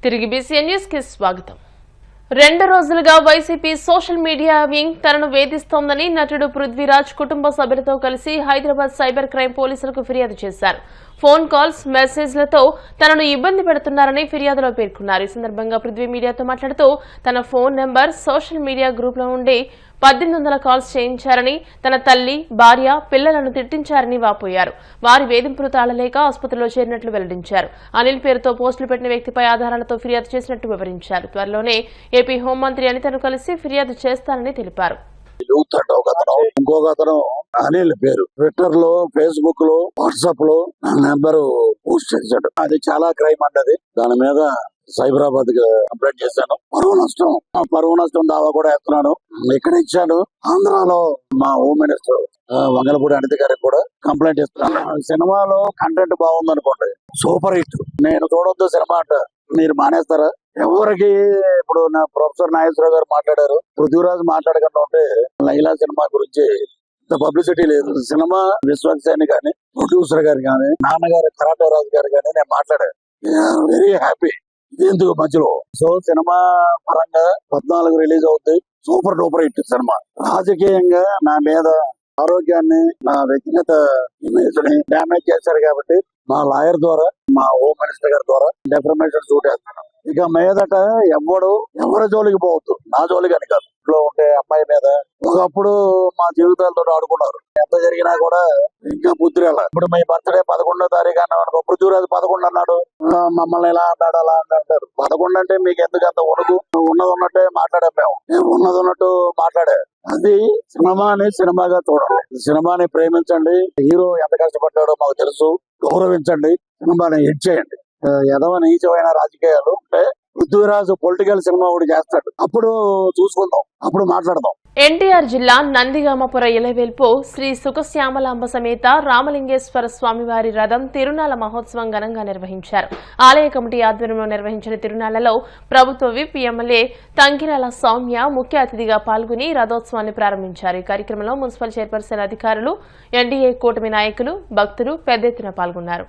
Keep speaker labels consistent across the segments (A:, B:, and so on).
A: తిరిగి BCN news కి స్వాగతం. 2 రోజులుగా వైసీపీ సోషల్ మీడియా వింగ్ తనను వేధిస్తోందని నటుడు పృథ్వీరాజ్ కుటుంబ సభ్యులతో కలిసి హైదరాబాద్ సైబర్ క్రైమ్ పోలీసులకు ఫిర్యాదు చేశారు. ఫోన్ కాల్స్, మెసేజ్లతో తనను ఇబ్బంది పెడుతున్నారని ఫిర్యాదులో పేర్కొన్నారు. ఈ సందర్భంగా పృథ్వీ మీడియాతో మాట్లాడుతూ తన phone number social media group లో ఉండి 1800 కాల్స్ చేయించారని, తన తల్లి, భార్య, పిల్లలను తిట్టించారని వాపోయారు. వారి వేధింపులు తాళలేక ఆసుపత్రిలో చేరినట్లు వెల్లడించారు. అనిల్ పేరుతో పోస్టులు పెట్టిన వ్యక్తిపై ఆధారాలతో ఫిర్యాదు చేసినట్టు వివరించారు. త్వరలోనే ఏపీ హోంమంత్రి అనితను కలిసి ఫిర్యాదు చేస్తారని తెలిపారు.
B: ఇంకొక అతను అనిల్ పేరు ట్విట్టర్ లో, ఫేస్బుక్ లో, వాట్సాప్ లో నా నెంబర్ పోస్ట్ చేశాడు. అది చాలా క్రైమ్ అంటది. దాని మీద సైబరాబాద్ కంప్లైంట్ చేశాను. పరువు నష్టం దావా కూడా వేస్తున్నాను. ఇక్కడ ఇచ్చాను. ఆంధ్రాలో మా హోమ్ మినిస్టర్ వంగలపూడి అనిత గారికి కూడా కంప్లైంట్ ఇస్తున్నాను. సినిమాలో కంటెంట్ బాగుంది అనుకోండి, సూపర్ హిట్. నేను చూడొద్దు సినిమా అంట, మీరు మానేస్తారా? ఎవరికి ఇప్పుడు నా ప్రొఫెసర్ నాగేశ్వరరావు గారు మాట్లాడారు, పృథ్వీరాజ్ మాట్లాడకుండా ఉంటే లైలా సినిమా గురించి ఇంత పబ్లిసిటీ లేదు. సినిమా విశ్వక్సేని గాని, ప్రొడ్యూసర్ గారు గాని, నాన్నగారు కరాటే రాజు గారు గాని నేను మాట్లాడాను. Very happy. ఎందుకు మధ్యలో సో సినిమా పరంగా 14 రిలీజ్ అవుతాయి. Super duper hit cinema. రాజకీయంగా నా మీద ఆరోగ్యాన్ని, నా వ్యక్తిగత ఇమేజ్ ని డ్యామేజ్ చేశారు కాబట్టి మా లాయర్ ద్వారా, మా హోమ్ మినిస్టర్ గారి ద్వారా డెఫర్మేషన్ సూట్ వేస్తాను. ఇక మీదట ఎవరి జోలికి పోవద్దు, నా జోలికి అని కాదు. ఇంట్లో ఉండే అమ్మాయి మీద ఒకప్పుడు మా జీవితాలతో ఆడుకున్నారు. ఎంత జరిగినా కూడా ఇంకా బుద్ధి రాల. ఇప్పుడు మీ బర్త్డే 11వ తారీఖు అన్నాడు, పృథ్వీరాజు 11 అన్నాడు, మమ్మల్ని ఎలా అన్నాడు అలా అంటారు. 11 అంటే మీకు ఎందుకు అంత వణుకు? ఉన్నది ఉన్నట్టే మాట్లాడాం. మేము ఉన్నది ఉన్నట్టు మాట్లాడే. అది సినిమాని సినిమాగా చూడండి, సినిమాని ప్రేమించండి. హీరో ఎంత కష్టపడ్డాడో మాకు తెలుసు, గౌరవించండి, సినిమాని హిట్ చేయండి. ఎదవ నీచమైన రాజకీయాలు అంటే పృథ్వీరాజు పొలిటికల్ సినిమా ఒకటి చేస్తాడు, అప్పుడు చూసుకుందాం, అప్పుడు మాట్లాడదాం.
A: ఎన్టీఆర్ జిల్లా నందిగామపుర ఇలవేల్పు శ్రీ సుఖశ్యామలాంబ సమేత రామలింగేశ్వర స్వామివారి రథం తిరునాళ్ల మహోత్సవం ఘనంగా నిర్వహించారు. ఆలయ కమిటీ ఆధ్వర్యంలో నిర్వహించిన తిరునాళ్లలో ప్రభుత్వ విప్ ఎమ్మెల్యే తంకిరాల సౌమ్య ముఖ్య అతిథిగా పాల్గొని రథోత్సవాన్ని ప్రారంభించారు. ఈ కార్యక్రమంలో మున్సిపల్ చైర్పర్సన్ అధికారులు, ఎన్డీఏ కూటమి నాయకులు, భక్తులు పెద్ద ఎత్తున పాల్గొన్నారు.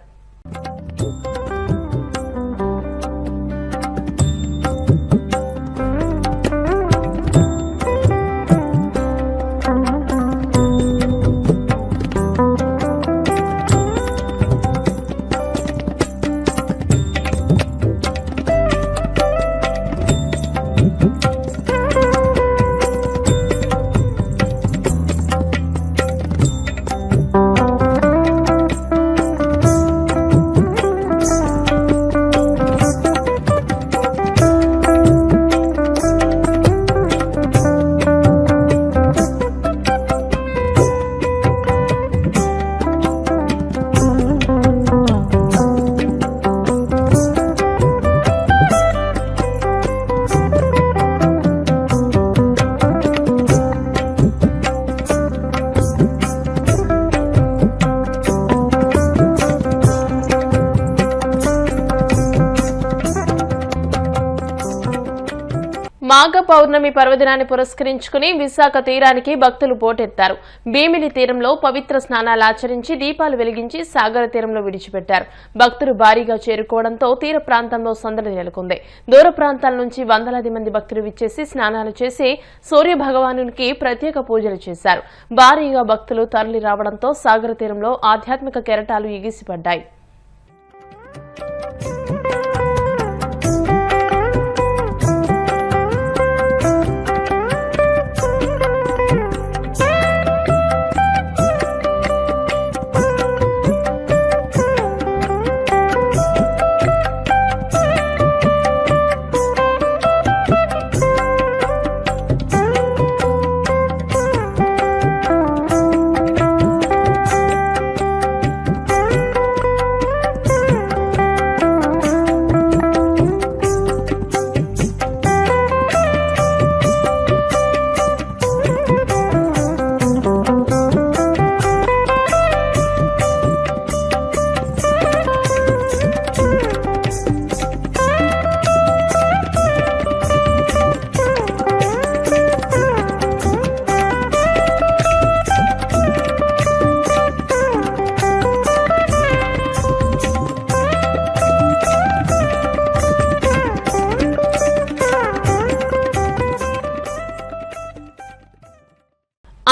A: మాఘ పౌర్ణమి పర్వదినాన్ని పురస్కరించుకుని విశాఖ తీరానికి భక్తులు పోటెత్తారు. భీమిలి తీరంలో పవిత్ర స్నానాలు ఆచరించి దీపాలు వెలిగించి సాగర తీరంలో విడిచిపెట్టారు. భక్తులు భారీగా చేరుకోవడంతో తీర ప్రాంతంలో సందడి నెలకొంది. దూర ప్రాంతాల నుంచి వందలాది మంది భక్తులు విచ్చేసి స్నానాలు చేసి సూర్య భగవానునికి ప్రత్యేక పూజలు చేశారు. భారీగా భక్తులు తరలి రావడంతో సాగర తీరంలో ఆధ్యాత్మిక కెరటాలు ఎగిసిపడ్డాయి.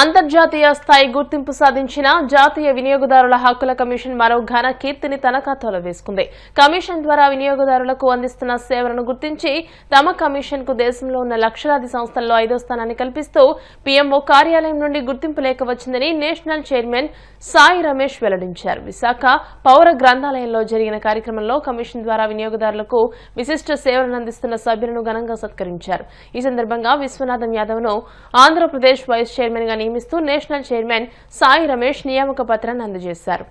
A: అంతర్జాతీయ స్థాయి గుర్తింపు సాధించిన జాతీయ వినియోగదారుల హక్కుల కమిషన్ మరో ఘన కీర్తిని తన ఖాతాలో వేసుకుంది. కమిషన్ ద్వారా వినియోగదారులకు అందిస్తున్న సేవలను గుర్తించి తమ కమిషన్ కు దేశంలో ఉన్న లక్షలాది సంస్థల్లో 5వ స్థానాన్ని కల్పిస్తూ పీఎంఓ కార్యాలయం నుండి గుర్తింపు లేఖ వచ్చిందని నేషనల్ చైర్మన్ సాయి రమేష్ వెల్లడించారు. విశాఖ పౌర గ్రంథాలయంలో జరిగిన కార్యక్రమంలో కమిషన్ ద్వారా వినియోగదారులకు విశిష్ట సేవలను అందిస్తున్న సభ్యులను ఘనంగా సత్కరించారు. ఈ సందర్భంగా విశ్వనాథం యాదవ్ ను ఆంధ్రప్రదేశ్ వైస్ చైర్మన్ గా నియమిస్తూ నేషనల్ చైర్మన్ సాయి రమేష్ నియామక పత్రాన్ని అందజేశారు.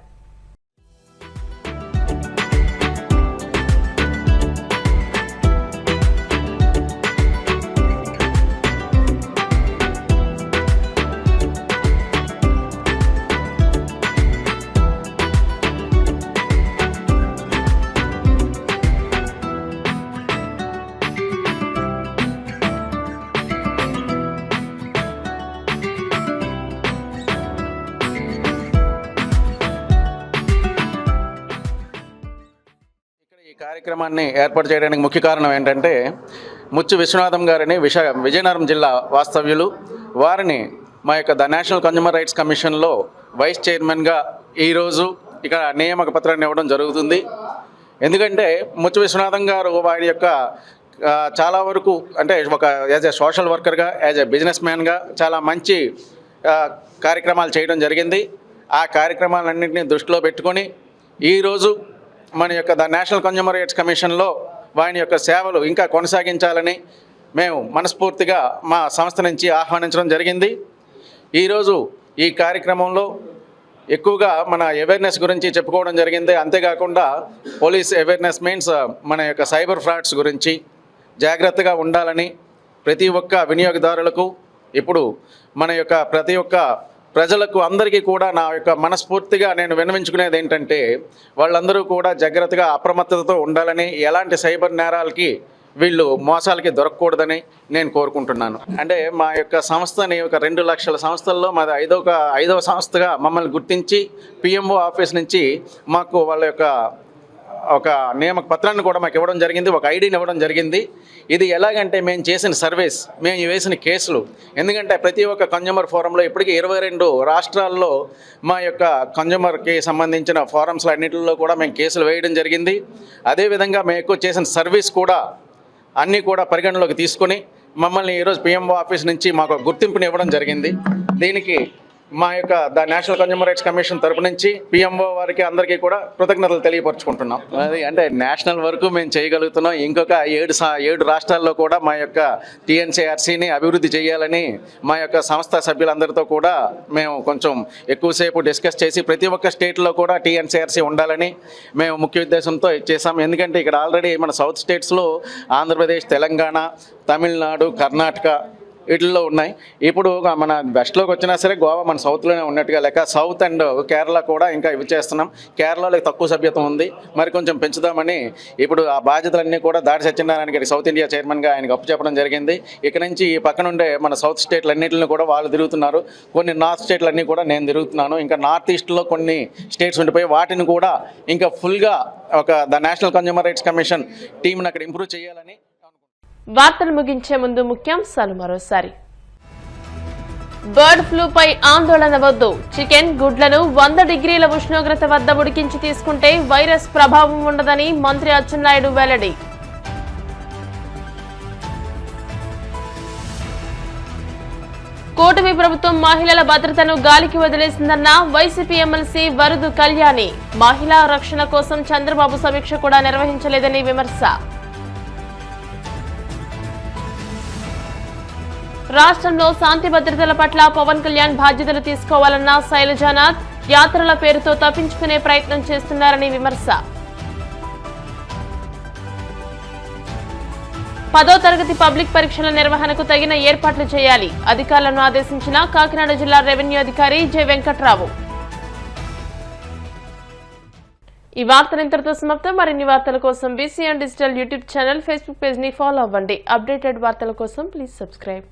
C: ఈ కార్యక్రమాన్ని ఏర్పాటు చేయడానికి ముఖ్య కారణం ఏంటంటే ముచ్చు విశ్వనాథం గారిని విజయనగరం జిల్లా వాస్తవ్యులు వారిని మా యొక్క ద నేషనల్ కన్జ్యూమర్ రైట్స్ కమిషన్లో వైస్ చైర్మన్గా ఈరోజు ఇక్కడ నియామక పత్రాన్ని ఇవ్వడం జరుగుతుంది. ఎందుకంటే ముచ్చు విశ్వనాథం గారు వారి యొక్క చాలా వరకు అంటే ఒక యాజ్ ఎ సోషల్ వర్కర్గా యాజ్ ఎ బిజినెస్ మ్యాన్గా చాలా మంచి కార్యక్రమాలు చేయడం జరిగింది. ఆ కార్యక్రమాలన్నింటినీ దృష్టిలో పెట్టుకొని ఈరోజు మన యొక్క ద నేషనల్ కన్జ్యూమర్ రైట్స్ కమిషన్లో వారి యొక్క సేవలు ఇంకా కొనసాగించాలని మేము మనస్ఫూర్తిగా మా సంస్థ నుంచి ఆహ్వానించడం జరిగింది. ఈరోజు ఈ కార్యక్రమంలో ఎక్కువగా మన అవేర్నెస్ గురించి చెప్పుకోవడం జరిగింది. అంతేకాకుండా పోలీస్ అవేర్నెస్ మీన్స్ మన యొక్క సైబర్ ఫ్రాడ్స్ గురించి జాగ్రత్తగా ఉండాలని ప్రతి ఒక్క వినియోగదారులకు ఇప్పుడు మన యొక్క ప్రతి ఒక్క ప్రజలకు అందరికీ కూడా నా యొక్క మనస్ఫూర్తిగా నేను విన్నవించుకునేది ఏంటంటే వాళ్ళందరూ కూడా జాగ్రత్తగా అప్రమత్తతతో ఉండాలని, ఎలాంటి సైబర్ నేరాలకి వీళ్ళు మోసాలకి దొరకకూడదని నేను కోరుకుంటున్నాను. అంటే మా యొక్క సంస్థని ఒక 2 లక్షల సంస్థల్లో మాది ఐదవ సంస్థగా మమ్మల్ని గుర్తించి పిఎంఓ ఆఫీస్ నుంచి మాకు వాళ్ళ యొక్క ఒక నియామక పత్రాన్ని కూడా మాకు ఇవ్వడం జరిగింది, ఒక ఐడిని ఇవ్వడం జరిగింది. ఇది ఎలాగంటే మేము చేసిన సర్వీస్, మేము వేసిన కేసులు, ఎందుకంటే ప్రతి ఒక్క కన్జ్యూమర్ ఫోరంలో ఇప్పటికీ 22 రాష్ట్రాల్లో మా యొక్క కన్జ్యూమర్కి సంబంధించిన ఫోరమ్స్లో అన్నింటిలో కూడా మేము కేసులు వేయడం జరిగింది. అదేవిధంగా మేము ఎక్కువ చేసిన సర్వీస్ కూడా అన్నీ కూడా పరిగణలోకి తీసుకొని మమ్మల్ని ఈరోజు పిఎంఓ ఆఫీస్ నుంచి మాకు గుర్తింపుని ఇవ్వడం జరిగింది. దీనికి మా యొక్క the national consumer rights commission తరపు నుంచి పిఎంఓ వారికి అందరికీ కూడా కృతజ్ఞతలు తెలియపరుచుకుంటున్నాం. అది అంటే నేషనల్ వరకు మేము చేయగలుగుతున్నాం. ఇంకొక 7 రాష్ట్రాల్లో కూడా మా యొక్క టీఎన్సీఆర్సీని అభివృద్ధి చేయాలని మా యొక్క సంస్థ సభ్యులందరితో కూడా మేము కొంచెం ఎక్కువసేపు డిస్కస్ చేసి ప్రతి ఒక్క స్టేట్లో కూడా టీఎన్సీఆర్సీ ఉండాలని మేము ముఖ్య ఉద్దేశంతో చేసాం. ఎందుకంటే ఇక్కడ ఆల్రెడీ మన సౌత్ స్టేట్స్లో ఆంధ్రప్రదేశ్, తెలంగాణ, తమిళనాడు, కర్ణాటక వీటిల్లో ఉన్నాయి. ఇప్పుడు మన వెస్ట్లోకి వచ్చినా సరే గోవా మన సౌత్లోనే ఉన్నట్టుగా లెక్క. సౌత్ అండ్ కేరళ కూడా ఇంకా ఇవి చేస్తున్నాం. కేరళలో తక్కువ సభ్యత్వం ఉంది, మరి కొంచెం పెంచుదామని ఇప్పుడు ఆ బాధ్యతలన్నీ కూడా దాడి సత్యనారాయణ గారి సౌత్ ఇండియా చైర్మన్గా ఆయనకు అప్పచెప్పడం జరిగింది. ఇక్కడ నుంచి ఈ పక్కనుండే మన సౌత్ స్టేట్లన్నింటిని కూడా వాళ్ళు తిరుగుతున్నారు. కొన్ని నార్త్ స్టేట్లన్నీ కూడా నేను తిరుగుతున్నాను. ఇంకా నార్త్ ఈస్ట్లో కొన్ని స్టేట్స్ ఉండిపోయి వాటిని కూడా ఇంకా ఫుల్గా ఒక the national consumer rights commission టీంని అక్కడ ఇంప్రూవ్ చేయాలని.
A: వార్తలు ముగించే ముందు ముఖ్యాంశాలు మరోసారి. బర్డ్ ఫ్లూపై ఆందోళన వద్దు. చికెన్, గుడ్లను 100 డిగ్రీల ఉష్ణోగ్రత వద్ద ఉడికించి తీసుకుంటే వైరస్ ప్రభావం ఉండదని మంత్రి అచ్చెన్నాయుడు వెల్లడి. కూటమి ప్రభుత్వం మహిళల భద్రతను గాలికి వదిలేసిందన్న వైసీపీ ఎమ్మెల్సీ వరదు కళ్యాణి. మహిళా రక్షణ కోసం చంద్రబాబు సమీక్ష కూడా నిర్వహించలేదని విమర్శ. రాష్ట్రంలో శాంతి భద్రతల పట్ల పవన్ కళ్యాణ్ బాధ్యతలు తీసుకోవాలన్న శైలజానాథ్. యాత్రల పేరుతో తప్పించుకునే ప్రయత్నం చేస్తున్నారని విమర్శ. 10వ తరగతి పబ్లిక్ పరీక్షల నిర్వహణకు తగిన ఏర్పాట్లు చేయాలి. అధికారులను ఆదేశించిన కాకినాడ జిల్లా రెవెన్యూ అధికారి జె వెంకట్రావు. ఈ వార్తలు ఇంతటితో సమాప్తం. మరిన్ని వార్తల కోసం BCN digital YouTube channel, Facebook page ని ఫాలో అవ్వండి. అప్డేటెడ్ వార్తల కోసం ప్లీజ్ సబ్స్క్రైబ్.